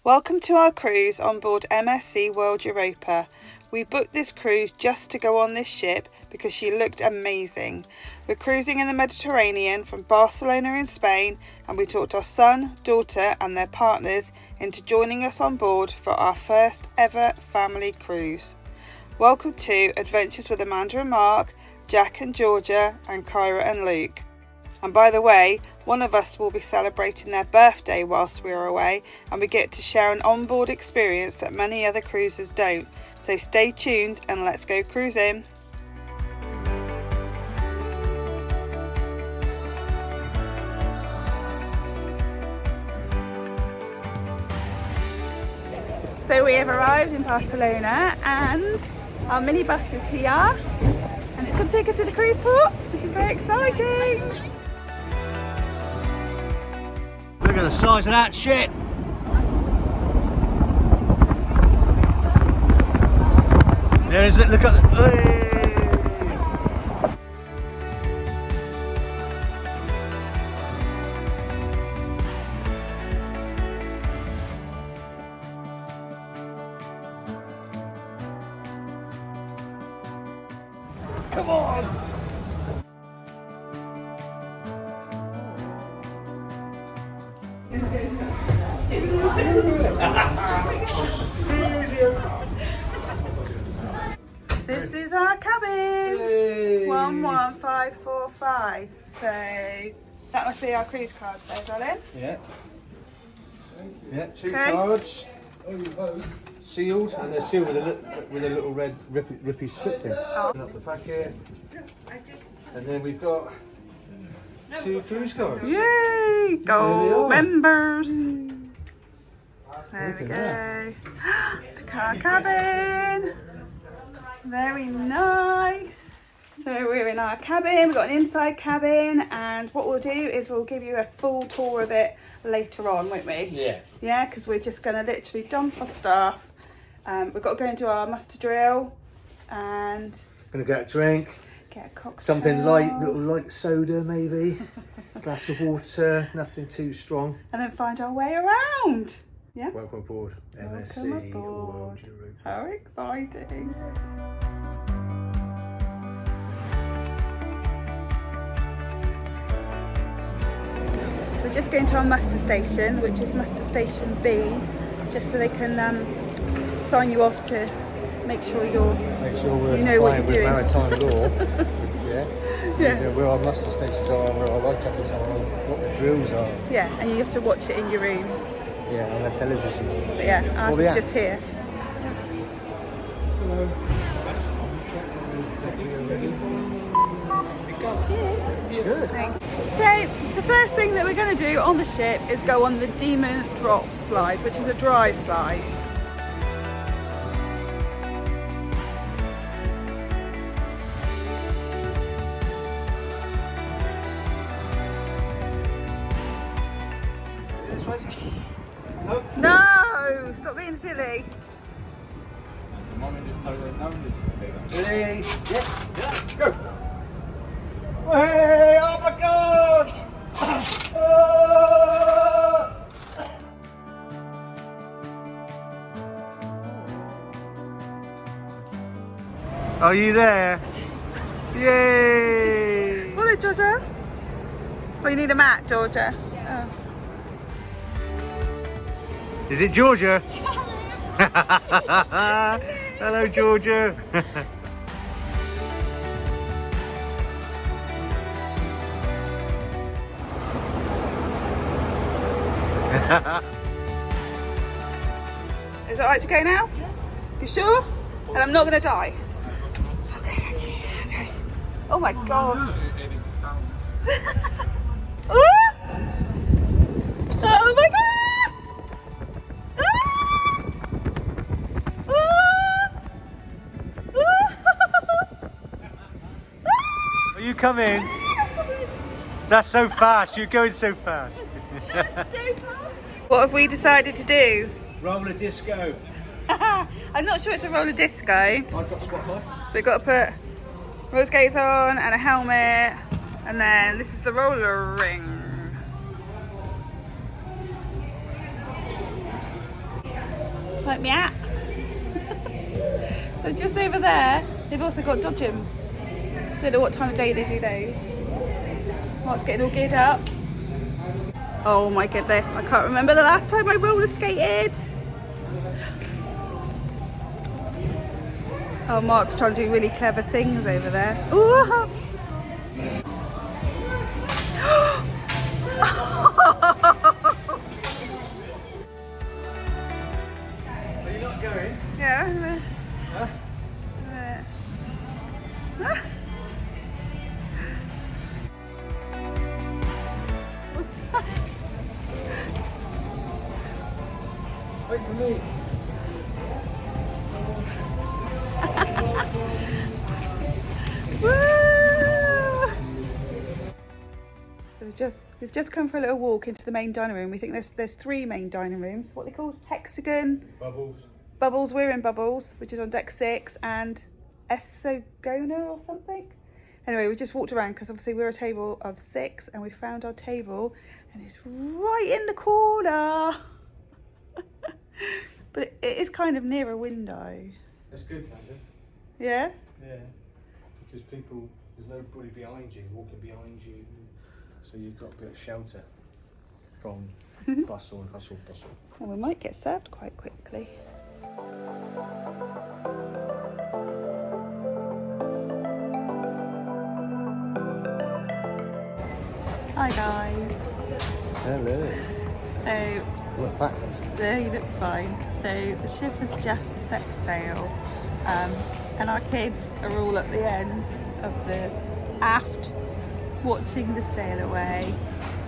Welcome to our cruise on board MSC World Europa. We booked this cruise just to go on this ship because she looked amazing. We're cruising in the Mediterranean from Barcelona in Spain, and we talked our son, daughter and their partners into joining us on board for our first ever family cruise. Welcome to Adventures with Amanda and Mark, Jack and Georgia and Kyra and Luke. And by the way, one of us will be celebrating their birthday whilst we are away, and we get to share an onboard experience that many other cruisers don't. So stay tuned and let's go cruising. So we have arrived in Barcelona and our minibus is here and it's going to take us to the cruise port, which is very exciting. Look at the size of that shit! There is it, look at the... Hey! Come on! This is our cabin. Yay. 11545. So that must be our cruise cards there, darling. Yeah. Yeah, two Okay. cards. Sealed, and they're sealed with a little red rippy strip thing. Open up the packet. And then we've got two cruise cards. Yay! Gold members. There Look we at go. that. The car cabin. Very nice. So we're in our cabin. We've got an inside cabin, and what we'll do is we'll give you a full tour of it later on, won't we? Yeah. Yeah, because we're just going to literally dump our stuff. We've got to go and do our muster drill and Gonna get a drink. get a cocktail. Something light, little light soda maybe. Glass of water, nothing too strong. And then find our way around. Yeah. Welcome aboard, MSC Welcome aboard. World Europa. How exciting. So we're just going to our muster station, which is muster station B, just so they can sign you off to make sure you're... Make sure we're You know what compliant you're with doing. maritime law. Yeah. Yeah. And, where our muster stations are, where our light jackets are, what the drills are. Yeah, and you have to watch it in your room. Yeah, on the television. But yeah, ours Well, is yeah. just here. Good. So the first thing that we're going to do on the ship is go on the Demon Drop slide, which is a dry slide. This way? No. No, stop being silly. Ready? Yeah. Go. Hey! Oh my God! Oh! Are you there? Yay! Follow, Georgia. Well, you need a mat, Georgia. Oh. Is it Georgia? Hello, Georgia. Is it alright to go now? You sure? And I'm not going to die? Okay. Oh my gosh. Oh! Oh my gosh! Are you coming? That's so fast. You're going so fast. What have we decided to do? Roller disco. I'm not sure it's a roller disco. I've got spotlight. We've got to put roller skates on and a helmet, and then this is the roller ring. Like me out. So just over there, they've also got dodgems. Don't know what time of day they do those. Mark's getting all geared up. Oh my goodness, I can't remember the last time I roller skated. Oh, Mark's trying to do really clever things over there. Ooh. Are you not going? Yeah. Huh? Wait for me. Woo! So we've just come for a little walk into the main dining room. We think there's 3 main dining rooms. What are they called? Hexagon. Bubbles. We're in Bubbles, which is on deck 6, and Esogona or something. Anyway, we just walked around because obviously we're a table of 6, and we found our table, and it's right in the corner. But it is kind of near a window. That's good, kind of. Yeah? Yeah. Because there's nobody behind you, walking behind you. So you've got a bit of shelter from bustle and hustle. And we might get served quite quickly. Hi guys. Hello. So Look fabulous. there, you look fine. So the ship has just set sail, and our kids are all at the end of the aft watching the sail away.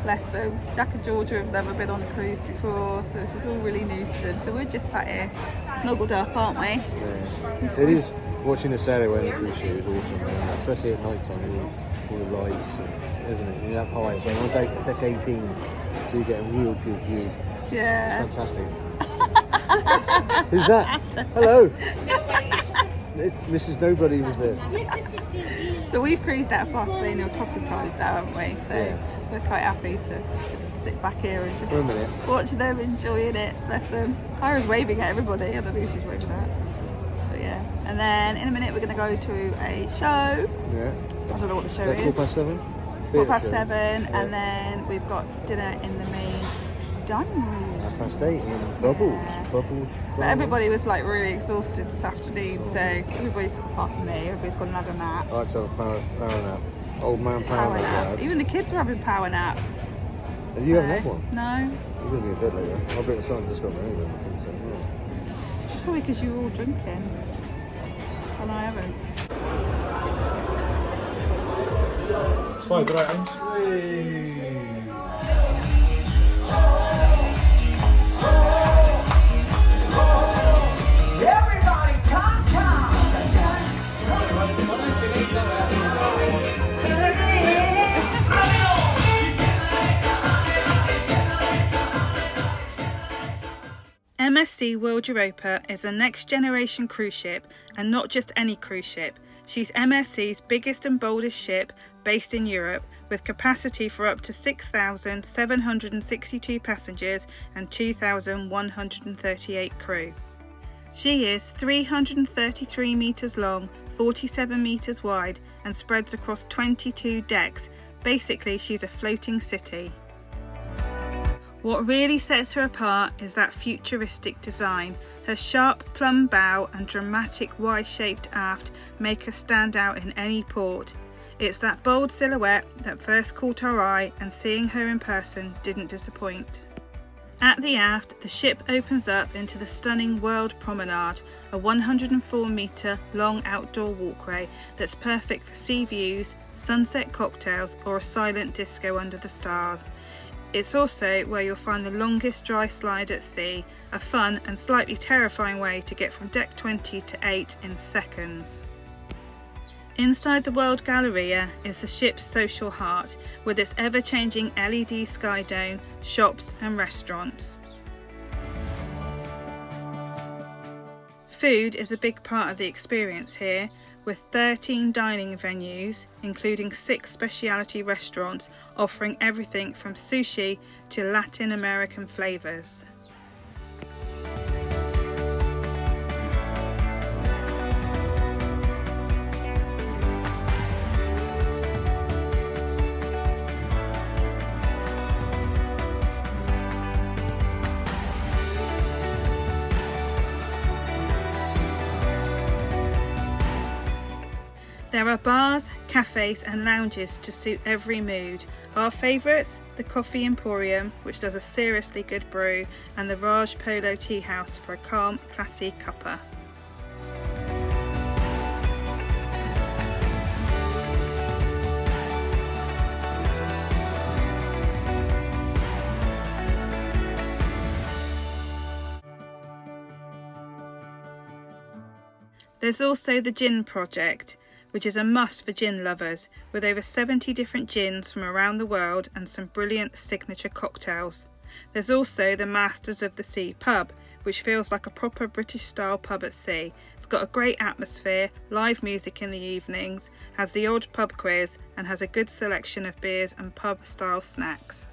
Bless them. Jack and Georgia have never been on a cruise before, so this is all really new to them. So we're just sat here snuggled up, aren't we? Yeah. It is, watching the sail away on the cruise ship is awesome, man. Especially at night time, all the lights, isn't it? You're up high, so on deck 18, so you get a real good view. Yeah. Fantastic. Who's that? Hello. Mrs. Nobody was there. But we've cruised out of Barcelona a couple of times now, haven't we? So Yeah. we're quite happy to just sit back here and just For a minute. watch them enjoying it. Bless them. Kyra's waving at everybody. I don't know who she's waving at. But yeah. And then in a minute we're going to go to a show. Yeah. I don't know what the show is. 7:15? 7:15, and then we've got dinner in the main dining room. 8:30 in Bubbles. Yeah. Bubbles. But everybody was like really exhausted this afternoon, so everybody's apart from me, everybody's gone and had a nap. I had to have a power nap. Old man power nap. Even the kids were having power naps. Have you haven't had one? No. You're going to be a bit later. I bet the sun just got me anyway. I think so. Yeah. It's probably because you were all drinking. And I haven't. 5 items. Everybody come. MSC World Europa is a next generation cruise ship, and not just any cruise ship. She's MSC's biggest and boldest ship based in Europe, with capacity for up to 6,762 passengers and 2,138 crew. She is 333 metres long, 47 metres wide, and spreads across 22 decks. Basically, she's a floating city. What really sets her apart is that futuristic design. Her sharp plumb bow and dramatic Y-shaped aft make her stand out in any port. It's that bold silhouette that first caught our eye, and seeing her in person didn't disappoint. At the aft, the ship opens up into the stunning World Promenade, a 104 metre long outdoor walkway that's perfect for sea views, sunset cocktails, or a silent disco under the stars. It's also where you'll find the longest dry slide at sea, a fun and slightly terrifying way to get from deck 20 to 8 in seconds. Inside the World Galleria is the ship's social heart, with its ever-changing LED sky dome, shops and restaurants. Food is a big part of the experience here, with 13 dining venues, including 6 specialty restaurants offering everything from sushi to Latin American flavours. There are bars, cafes and lounges to suit every mood. Our favourites, the Coffee Emporium, which does a seriously good brew, and the Raj Polo Tea House for a calm, classy cuppa. There's also the Gin Project, which is a must for gin lovers, with over 70 different gins from around the world and some brilliant signature cocktails. There's also the Masters of the Sea pub, which feels like a proper British style pub at sea. It's got a great atmosphere, live music in the evenings, has the odd pub quiz and has a good selection of beers and pub style snacks.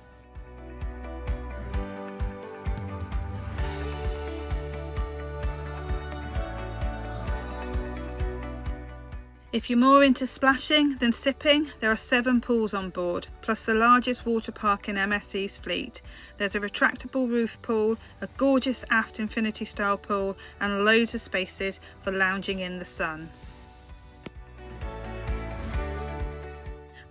If you're more into splashing than sipping, there are 7 pools on board, plus the largest water park in MSC's fleet. There's a retractable roof pool, a gorgeous aft infinity style pool, and loads of spaces for lounging in the sun.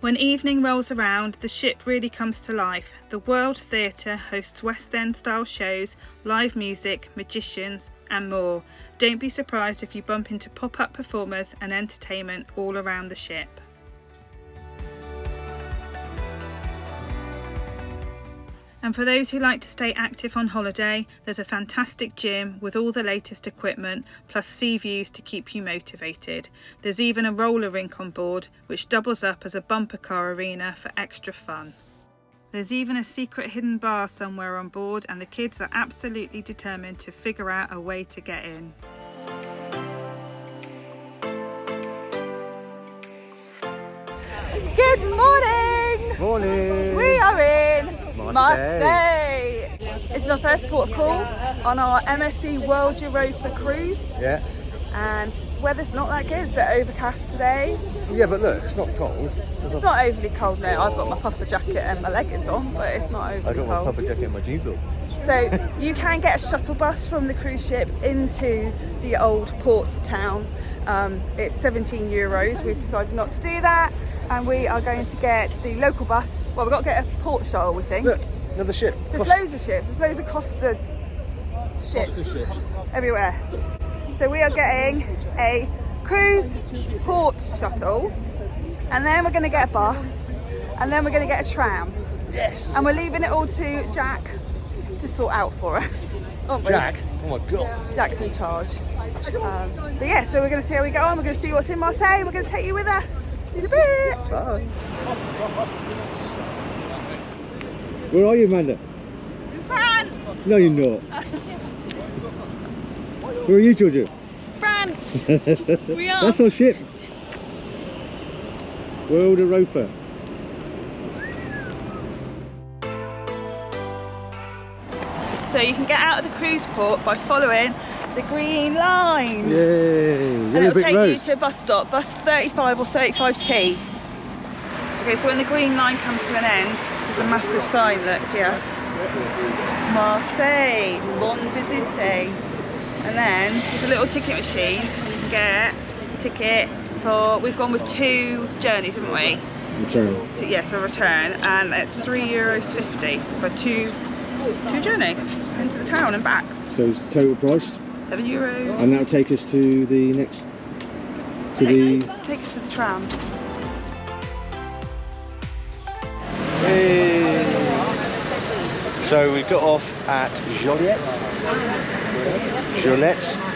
When evening rolls around, the ship really comes to life. The World Theatre hosts West End style shows, live music, magicians and more. Don't be surprised if you bump into pop-up performers and entertainment all around the ship. And for those who like to stay active on holiday, there's a fantastic gym with all the latest equipment, plus sea views to keep you motivated. There's even a roller rink on board, which doubles up as a bumper car arena for extra fun. There's even a secret hidden bar somewhere on board, and the kids are absolutely determined to figure out a way to get in. Good morning! Morning! We are in Marseille. This is our first port of call on our MSC World Europa cruise, Yeah. and weather's not that good. It's a bit overcast today. Yeah, but look, it's not cold. It's not overly cold now. I've got my puffer jacket and my leggings on, but it's not overly I got my cold. puffer jacket and my jeans on. So you can get a shuttle bus from the cruise ship into the old port town. It's €17. We've decided not to do that, and we are going to get the local bus. Well, we've got to get a port shuttle, we think. Look, another ship. There's loads of ships. There's loads of Costa ships everywhere. So we are getting a cruise port shuttle, and then we're going to get a bus, and then we're going to get a tram. Yes. And we're leaving it all to Jack to sort out for us. Aren't we? Jack. Oh my god. Jack's in charge. But yeah, so we're going to see how we go on. We're going to see what's in Marseille, and we're going to take you with us. See you in a bit. Bye. Where are you, Amanda? In France. No, you're not. Where are you, Georgia? France. We are. That's our ship. World Europa. So you can get out of the cruise port by following the green line. Yay! And Yellow it'll brick take road. you to a bus stop, bus 35 or 35T. Okay, so when the green line comes to an end, there's a massive sign, look here. Marseille, bon visite. And then there's a little ticket machine. You can get a ticket for, we've gone with 2 journeys, haven't we? Return. Yes, a return, and it's €3.50 for two journeys into the town and back. So it's the total price, €7. and that'll take us to the next. Take us to the tram. Hey. So we got off at Joliet,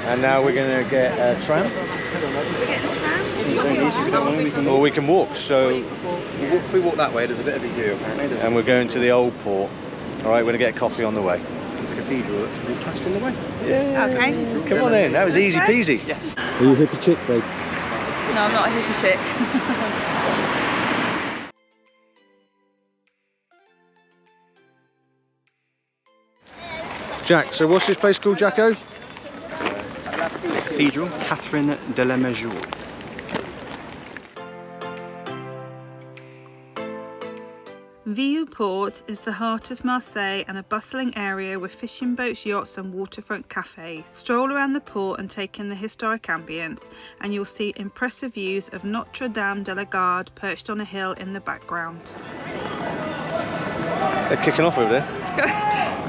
and now we're going to get a tram. We're getting the tram. Or we can walk. So, If we walk that way, there's a bit of a view apparently. and we're going to the old port. All right, we're going to get a coffee on the way. There's a cathedral that's walked past on the way. Yeah. Okay. Come on then. That was easy peasy. Yes. Are you a hippie chick, babe? No, I'm not a hippie chick. Jack. So what's this place called, Jacko? Cathedral, Catherine de la Majour. Vieux port is the heart of Marseille and a bustling area with fishing boats, yachts and waterfront cafes. Stroll around the port and take in the historic ambience and you'll see impressive views of Notre Dame de la Garde perched on a hill in the background. They're kicking off over there.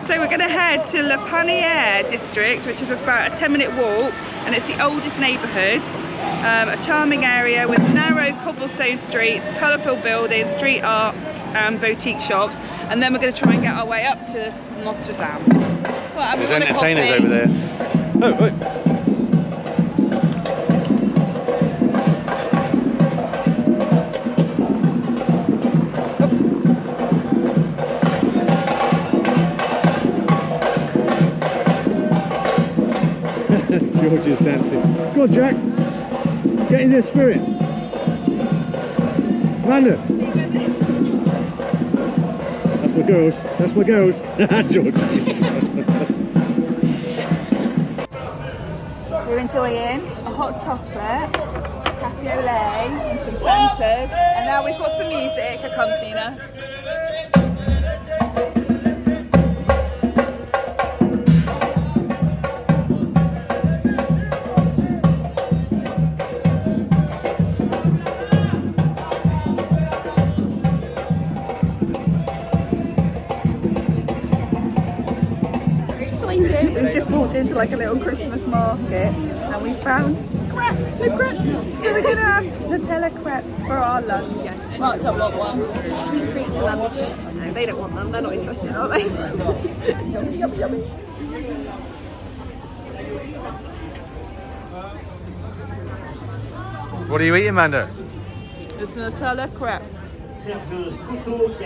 So we're going to head to La Panière district, which is about a 10-minute walk, and it's the oldest neighbourhood. A charming area with narrow cobblestone streets, colourful buildings, street art and boutique shops, and then we're going to try and get our way up to Notre Dame. Well, There's entertainers over there. Oh, wait. George is dancing. Go on, Jack. Get in the spirit. Amanda. That's my girls. That's my girls. George. We're enjoying a hot chocolate, cafe au lait and some Fantas, and now we've got some music accompanying us. We've just walked into like a little Christmas market and we found crepes. So we're gonna have Nutella crepe for our lunch. Yes. Mark don't want one. Sweet treat for lunch. No, they don't want them. They're not interested, are they? Yummy, yummy, yummy. What are you eating, Amanda? It's Nutella crepe.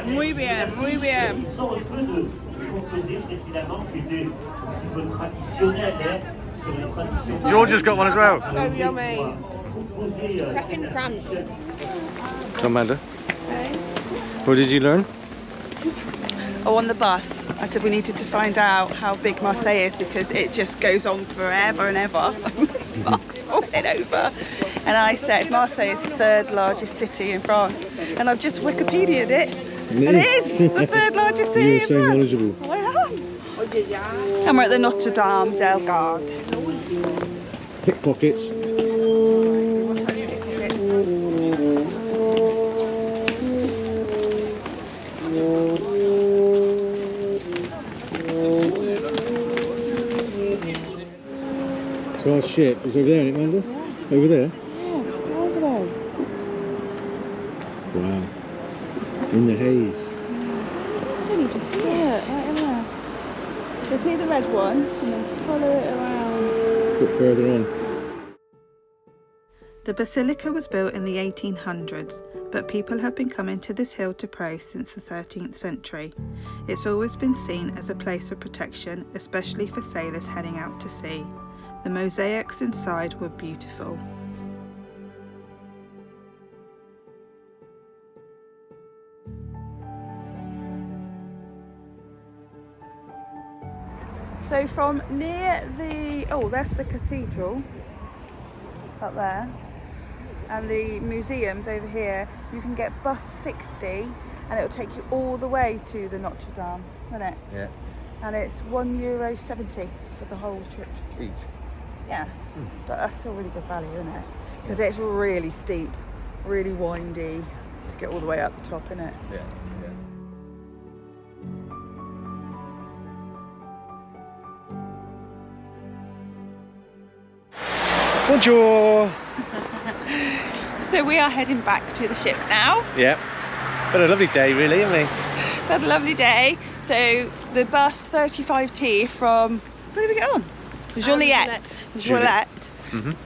Muy bien, muy bien. George has got one as well. So yummy. Back in France. Amanda, what did you learn? Oh, on the bus, I said we needed to find out how big Marseille is because it just goes on forever and ever. Mark's falling over. And I said Marseille is the third largest city in France. And I've just Wikipedia'd it. And it is the third largest city You're in so France. knowledgeable. I am. And we're at the Notre Dame de la Garde. Pickpockets. So our ship is over there, isn't it, Amanda? Yeah. Over there? Yeah, miles away. Wow. In the haze. I don't even see it. Right in there. So see the red one and then follow it around. Look further on. The basilica was built in the 1800s, but people have been coming to this hill to pray since the 13th century. It's always been seen as a place of protection, especially for sailors heading out to sea. The mosaics inside were beautiful. So from near the, oh, that's the cathedral up there, and the museums over here, you can get bus 60 and it'll take you all the way to the Notre Dame, isn't it? Yeah. And it's €1.70 for the whole trip. Each. Yeah, but that's still really good value, isn't it? Because it's really steep, really windy to get all the way up the top, isn't it? Yeah. Bonjour. So we are heading back to the ship now. Yeah. Had a lovely day, really, haven't we? Had a lovely day. So the bus 35T from, where did we get on? Joliet.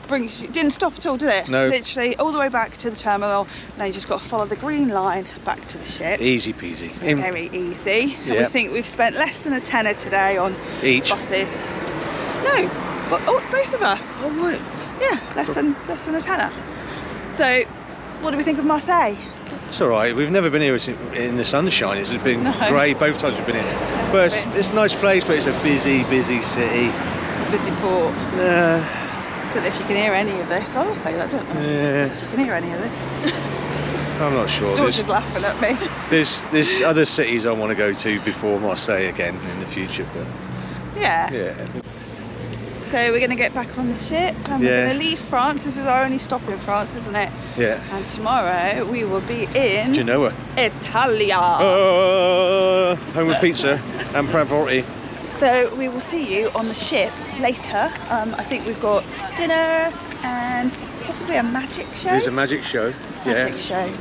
Brings you, didn't stop at all, did it? No. Literally all the way back to the terminal. Now you just got to follow the green line back to the ship. Easy peasy. Very easy. And we Yep. think we've spent less than a tenner today on Each. buses. No, but both of us. Oh, right. Yeah, less than a tenner. So, what do we think of Marseille? It's all right. We've never been here in the sunshine. It's been grey both times we've been here. But it's a nice place, but it's a busy, busy city. Busy port. I don't know if you can hear any of this. I will say that, don't I? Yeah. You can hear any of this. I'm not sure. George is laughing at me. There's other cities I want to go to before Marseille again in the future, but Yeah. yeah. So we're going to get back on the ship and we're going to leave France. This is our only stop in France, isn't it? Yeah. And tomorrow we will be in Genoa. Italia. Home with pizza and Pravorti. So we will see you on the ship later. I think we've got dinner and possibly a magic show. There's a magic show. Magic show.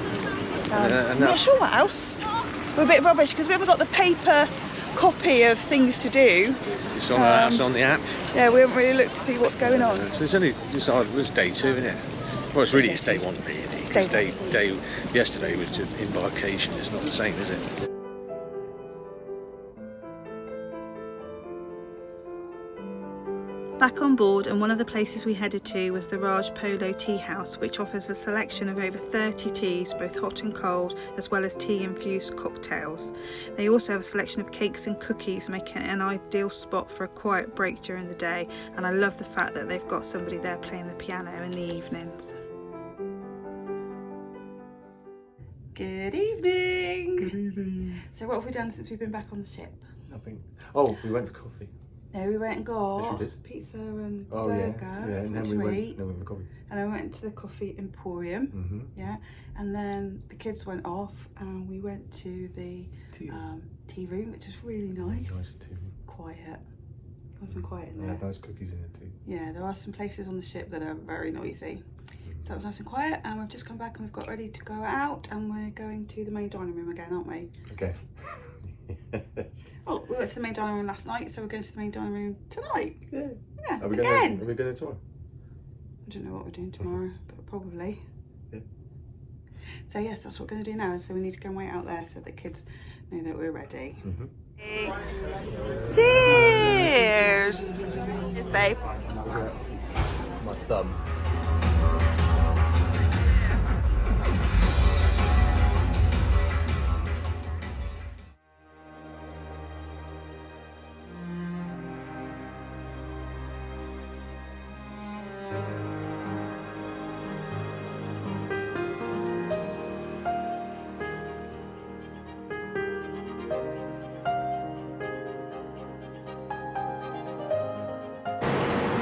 I'm not sure what else. We're a bit rubbish because we haven't got the paper copy of things to do. It's on the app. Yeah, we haven't really looked to see what's going on. So it's day 2, isn't it? Well, it's day 1 really. Because day yesterday was just Embarkation. It's not the same, is it? Back on board, and one of the places we headed to was the Raj Polo Tea House, which offers a selection of over 30 teas, both hot and cold, as well as tea-infused cocktails. They also have a selection of cakes and cookies, making it an ideal spot for a quiet break during the day, and I love the fact that they've got somebody there playing the piano in the evenings. Good evening! Good evening. So what have we done since we've been back on the ship? Nothing. Oh, we went for coffee. No, we went and got Yes, we did. pizza and Oh burger, yeah. something And then to we went. eat. Then we went for coffee. And then we went to the coffee emporium, Mm-hmm. yeah. And then the kids went off and we went to the tea room, which was really nice. Nice too. Quiet. Wasn't quiet in They there. had nice cookies in it too. Yeah, there are some places on the ship that are very noisy. So it was nice and quiet, and we've just come back and we've got ready to go out, and we're going to the main dining room again, aren't we? Okay. Oh, we went to the main dining room last night, so we're going to the main dining room tonight. Yeah. Yeah, Are we again. going to tomorrow? I don't know what we're doing tomorrow, but probably. Yeah. So yes, that's what we're going to do now. So we need to go and wait out there so the kids know that we're ready. Mm-hmm. Cheers! Cheers, babe. My thumb.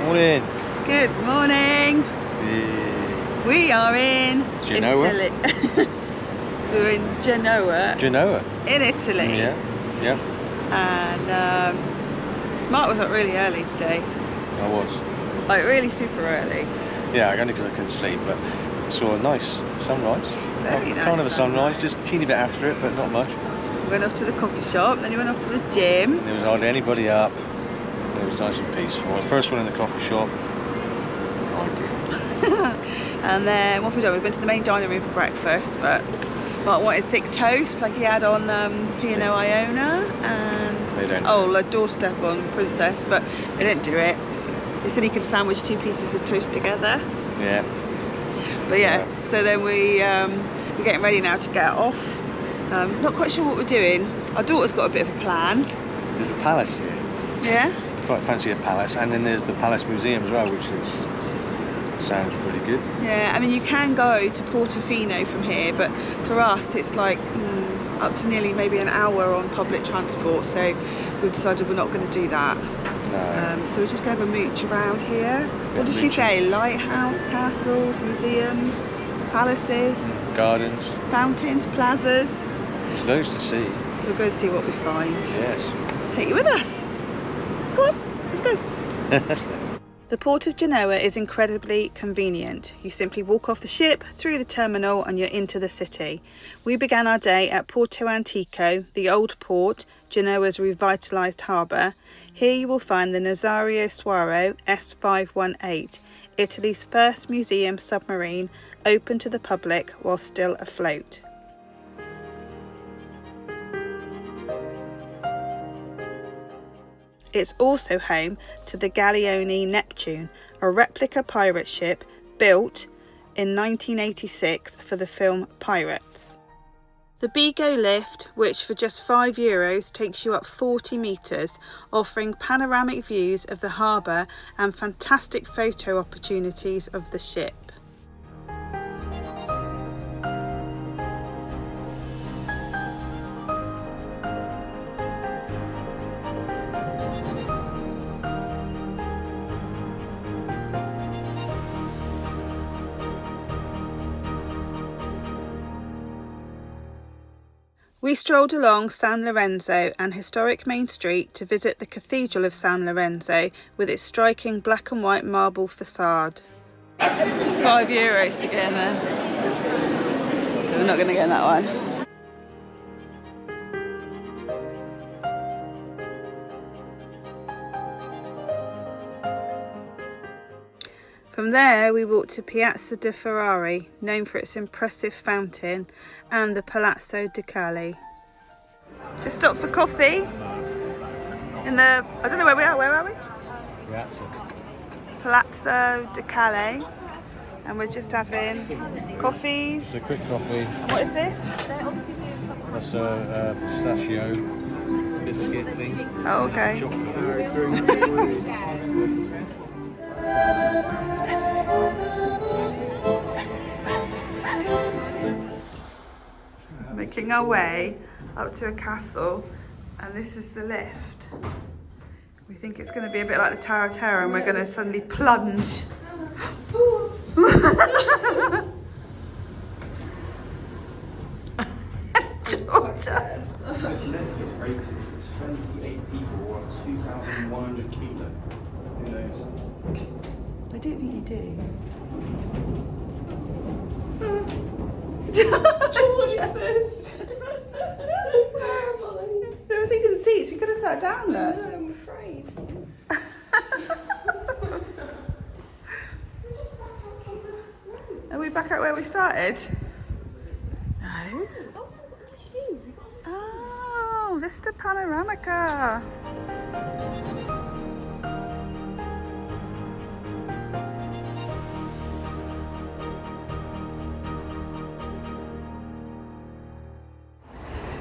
Morning. Good morning. We are in Genoa. Italy. We're in Genoa, Genoa. in Italy. Yeah. And Mark was up really early today. I was. Like really super early. Yeah, only because I couldn't sleep, but saw a nice sunrise. Very nice Kind of a sunrise, sunrise. just a teeny bit after it, but not much. We went off to the coffee shop, then we went off to the gym. There was hardly anybody up. It was nice and peaceful. The first one in the coffee shop. And then what have we done? We've been to the main dining room for breakfast, but Mark wanted thick toast like he had on P&O Iona, They don't. and like doorstep on Princess, but they didn't do it. They said he could sandwich 2 pieces of toast together. Yeah. But yeah, so then we're getting ready now to get off. Not quite sure what we're doing. Our daughter's got a bit of a plan. There's a palace here. Yeah? Quite fancy a palace, and then there's the Palace Museum as well, which sounds pretty good. Yeah, I mean you can go to Portofino from here, but for us it's like up to nearly maybe an hour on public transport, so we've decided we're not going to do that. No. So we're just going to have a mooch around here. What did she say? Lighthouse, castles, museums, palaces, Gardens. fountains, plazas. There's loads to see. So we'll go and see what we find. Yes. Take you with us. Go on, let's go. The port of Genoa is incredibly convenient. You simply walk off the ship, through the terminal, and you're into the city. We began our day at Porto Antico, the old port, Genoa's revitalised harbour. Here you will find the Nazario Suaro S518, Italy's first museum submarine, open to the public while still afloat. It's also home to the Galleone Neptune, a replica pirate ship built in 1986 for the film Pirates. The Bigo lift, which for just €5 takes you up 40 metres, offering panoramic views of the harbour and fantastic photo opportunities of the ship. We strolled along San Lorenzo, an historic main street, to visit the Cathedral of San Lorenzo with its striking black and white marble facade. €5 to get in there. So we're not going to get in that one. From there we walked to Piazza de Ferrari, known for its impressive fountain, and the Palazzo Ducale. Just stopped for coffee in the, I don't know where we are we? Palazzo Ducale, and we're just having coffees. It's a quick coffee. What is this? That's a pistachio biscuit thing. Oh, okay. Making our way up to a castle, and this is the lift. We think it's going to be a bit like the Tower of Terror, and we're going to suddenly plunge. Georgia. This lift is rated for 28 people or 2,100 kilo. Who knows? I don't think you do. What is this? There was even seats. We could have sat down there. No, I'm afraid. Are we back at where we started? No. Oh, Vista Panoramica.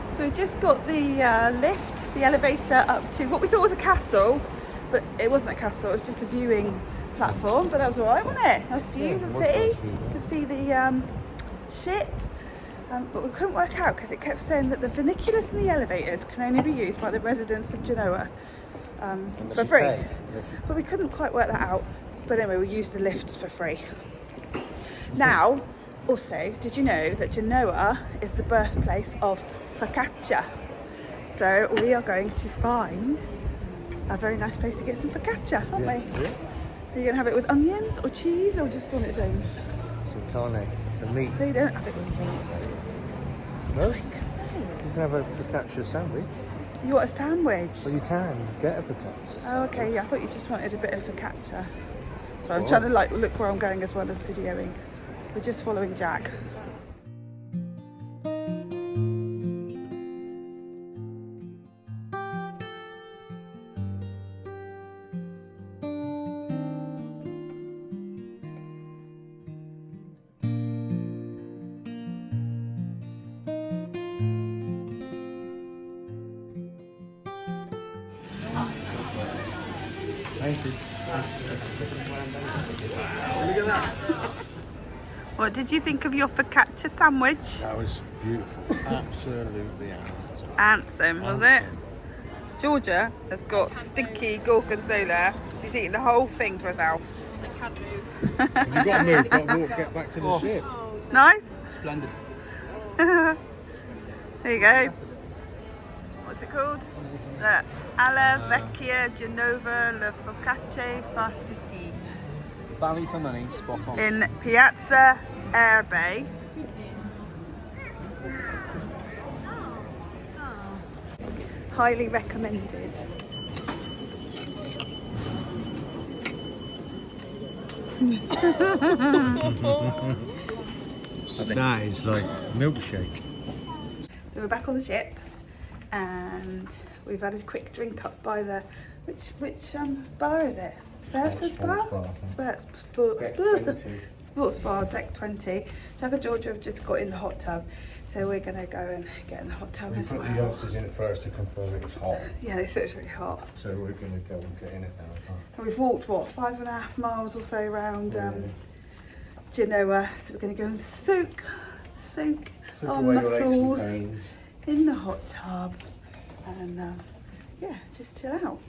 So we just got the lift, the elevator up to what we thought was a castle, but it wasn't a castle, it was just a viewing platform, but that was alright, wasn't it? Nice views of the city, you could see the ship, but we couldn't work out because it kept saying that the funiculars and the elevators can only be used by the residents of Genoa for free, but we couldn't quite work that out, but anyway we used the lifts for free. Now, also, did you know that Genoa is the birthplace of focaccia? So we are going to find a very nice place to get some focaccia, aren't we? Yeah. Are you going to have it with onions or cheese or just on its own? Some carne, some meat. They don't have it with meat. No? You can have a focaccia sandwich. You want a sandwich? Well, you can get a focaccia sandwich. Oh, okay, yeah, I thought you just wanted a bit of focaccia. So I'm trying to like look where I'm going as well as videoing. We're just following Jack. Thank you. Look at that. What did you think of your focaccia sandwich? That was beautiful. Absolutely Handsome, was it? Georgia has got stinky gorgonzola. She's eating the whole thing to herself. I can't move. You've got to move, got to walk, get back to the ship. Nice. Splendid. There you go. What's it called? The Alla Vecchia Genova Le Focacce Farciti Value for money, spot on. in Piazza Erbe. Highly recommended. That is like milkshake. So we're back on the ship and we've had a quick drink up by the which bar is it? Surfers bar? Sports bar, deck 20. Jack and Georgia have just got in the hot tub, so we're gonna go and get in the hot tub as We put the well. youngsters in it first to confirm it was hot. Yeah, they said it's really hot. So we're going to go and get in it now. And we've walked what, 5.5 miles or so around Genoa, so we're gonna go and soak our away your aches and muscles pains. in the hot tub and yeah, just chill out.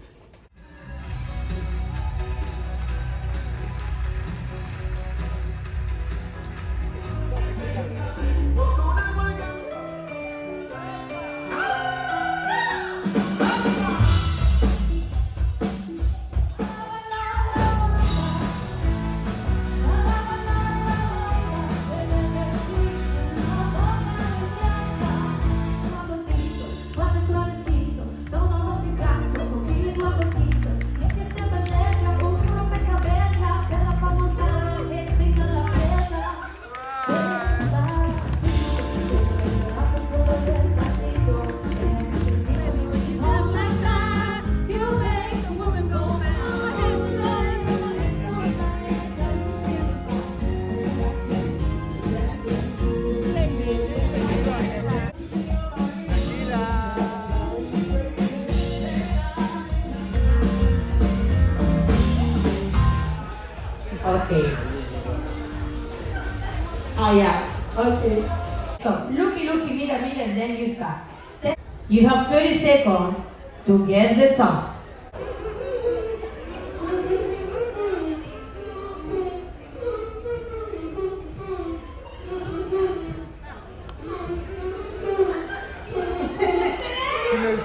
Okay. Ah, yeah. Okay. So, looky, mira, and then you start. Then you have 30 seconds to guess the song.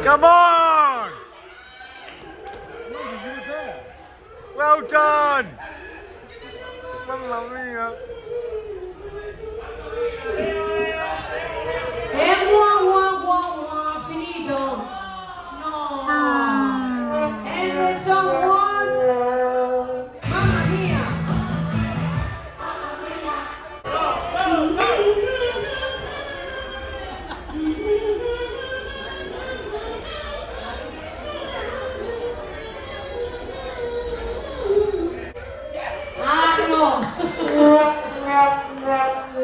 Come on! Well done! Mamma mia! Finito! No! And the song was... Mamma mia!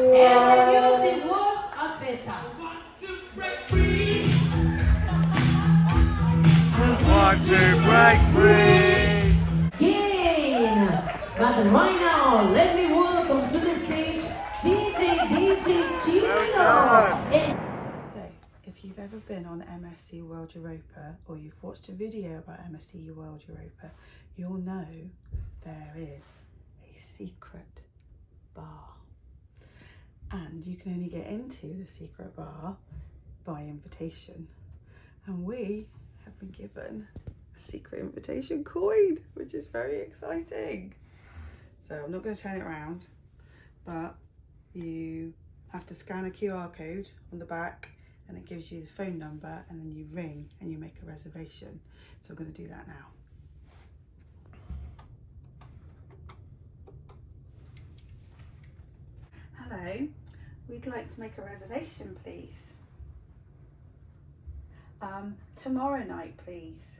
And the music was aspetta. Want to break free! Game! But right now, let me welcome to the stage DJ Chino. And So, if you've ever been on MSC World Europa or you've watched a video about MSC World Europa, you'll know there is a secret bar. And you can only get into the secret bar by invitation. And we have been given a secret invitation coin, which is very exciting. So I'm not going to turn it around, but you have to scan a QR code on the back and it gives you the phone number, and then you ring and you make a reservation. So I'm going to do that now. Hello, we'd like to make a reservation, please. Tomorrow night, please.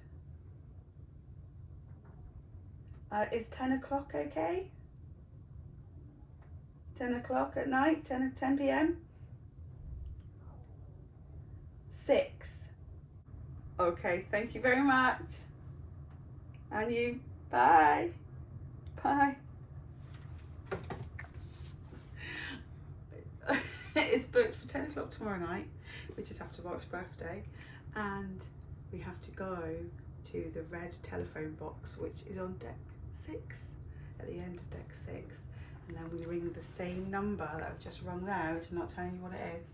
Is 10 o'clock okay? 10 o'clock at night, 10 p.m? 6. Okay, thank you very much. And you, bye. Bye. It's booked for 10 o'clock tomorrow night, which is after Mark's birthday, and we have to go to the red telephone box, which is on deck 6, at the end of deck 6, and then we ring the same number that I've just rung there, which I'm not telling you what it is,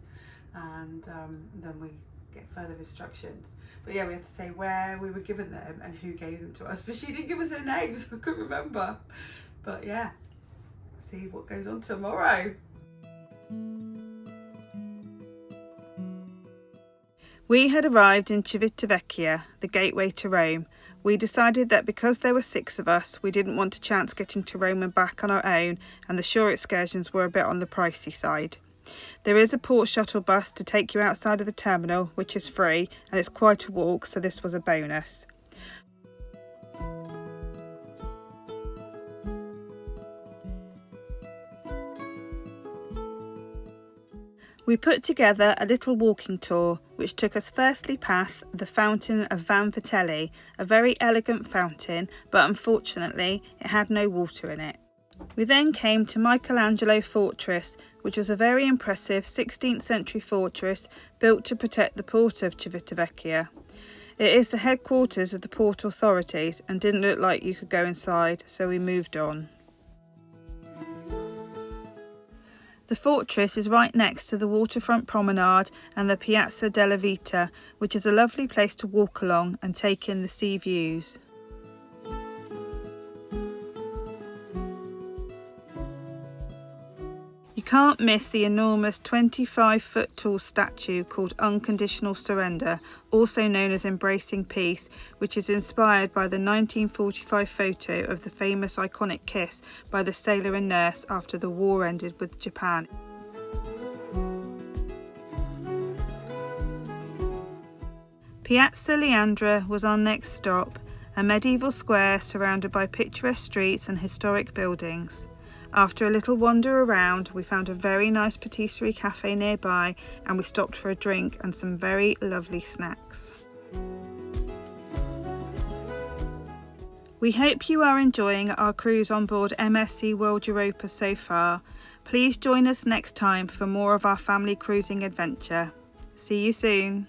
and then we get further instructions. But yeah, we had to say where we were given them and who gave them to us, but she didn't give us her name, so I couldn't remember. But yeah, see what goes on tomorrow. We had arrived in Civitavecchia, the gateway to Rome. We decided that because there were 6 of us, we didn't want to chance getting to Rome and back on our own, and the shore excursions were a bit on the pricey side. There is a port shuttle bus to take you outside of the terminal, which is free, and it's quite a walk, so this was a bonus. We put together a little walking tour which took us firstly past the fountain of Van Vitelli, a very elegant fountain, but unfortunately it had no water in it. We then came to Michelangelo Fortress, which was a very impressive 16th century fortress built to protect the port of Civitavecchia. It is the headquarters of the port authorities and didn't look like you could go inside, so we moved on. The fortress is right next to the waterfront promenade and the Piazza della Vita, which is a lovely place to walk along and take in the sea views. You can't miss the enormous 25-foot tall statue called Unconditional Surrender, also known as Embracing Peace, which is inspired by the 1945 photo of the famous iconic kiss by the sailor and nurse after the war ended with Japan. Piazza Leandra was our next stop, a medieval square surrounded by picturesque streets and historic buildings. After a little wander around, we found a very nice patisserie cafe nearby and we stopped for a drink and some very lovely snacks. We hope you are enjoying our cruise on board MSC World Europa so far. Please join us next time for more of our family cruising adventure. See you soon.